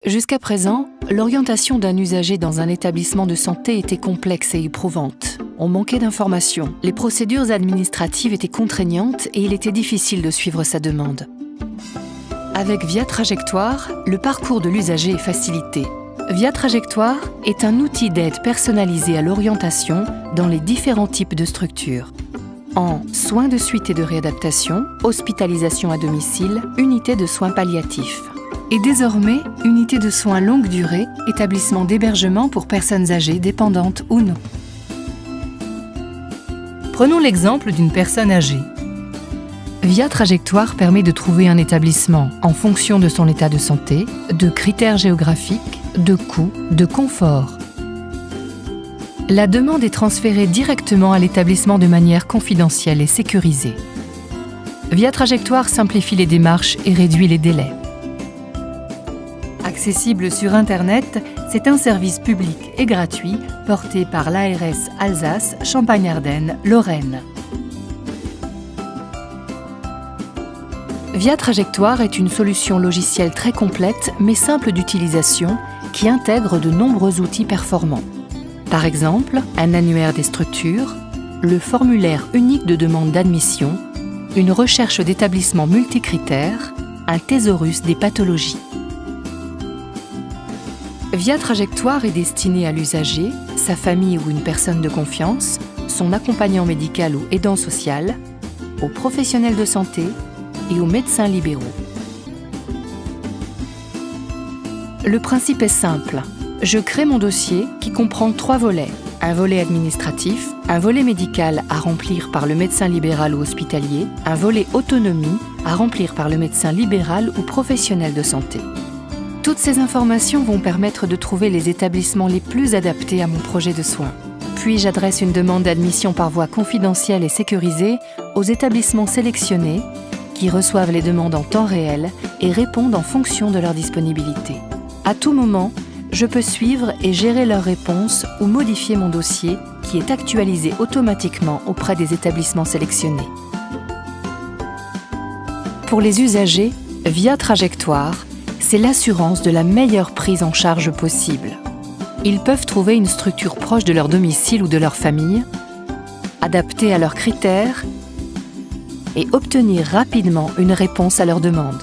Jusqu'à présent, l'orientation d'un usager dans un établissement de santé était complexe et éprouvante. On manquait d'informations, les procédures administratives étaient contraignantes et il était difficile de suivre sa demande. Avec Via Trajectoire, le parcours de l'usager est facilité. Via Trajectoire est un outil d'aide personnalisé à l'orientation dans les différents types de structures. En soins de suite et de réadaptation, hospitalisation à domicile, unité de soins palliatifs. Et désormais, unité de soins longue durée, établissement d'hébergement pour personnes âgées, dépendantes ou non. Prenons l'exemple d'une personne âgée. Via Trajectoire permet de trouver un établissement en fonction de son état de santé, de critères géographiques, de coûts, de confort. La demande est transférée directement à l'établissement de manière confidentielle et sécurisée. Via Trajectoire simplifie les démarches et réduit les délais. Accessible sur Internet, c'est un service public et gratuit porté par l'ARS Alsace, Champagne-Ardenne, Lorraine. Via Trajectoire est une solution logicielle très complète mais simple d'utilisation qui intègre de nombreux outils performants. Par exemple, un annuaire des structures, le formulaire unique de demande d'admission, une recherche d'établissements multicritères, un thésaurus des pathologies. Via Trajectoire est destiné à l'usager, sa famille ou une personne de confiance, son accompagnant médical ou aidant social, aux professionnels de santé et aux médecins libéraux. Le principe est simple. Je crée mon dossier qui comprend 3 volets. Un volet administratif, un volet médical à remplir par le médecin libéral ou hospitalier, un volet autonomie à remplir par le médecin libéral ou professionnel de santé. Toutes ces informations vont permettre de trouver les établissements les plus adaptés à mon projet de soins. Puis j'adresse une demande d'admission par voie confidentielle et sécurisée aux établissements sélectionnés qui reçoivent les demandes en temps réel et répondent en fonction de leur disponibilité. À tout moment, je peux suivre et gérer leurs réponses ou modifier mon dossier qui est actualisé automatiquement auprès des établissements sélectionnés. Pour les usagers, Via Trajectoire, c'est l'assurance de la meilleure prise en charge possible. Ils peuvent trouver une structure proche de leur domicile ou de leur famille, adaptée à leurs critères et obtenir rapidement une réponse à leurs demandes.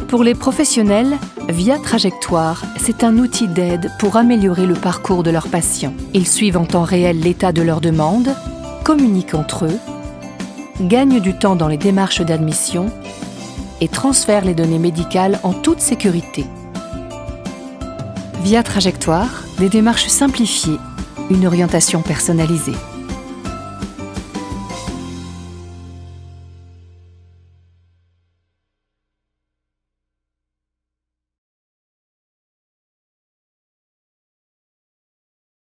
Pour les professionnels, Via Trajectoire, c'est un outil d'aide pour améliorer le parcours de leurs patients. Ils suivent en temps réel l'état de leurs demandes, communiquent entre eux, gagnent du temps dans les démarches d'admission et transfèrent les données médicales en toute sécurité. Via Trajectoire, des démarches simplifiées, une orientation personnalisée.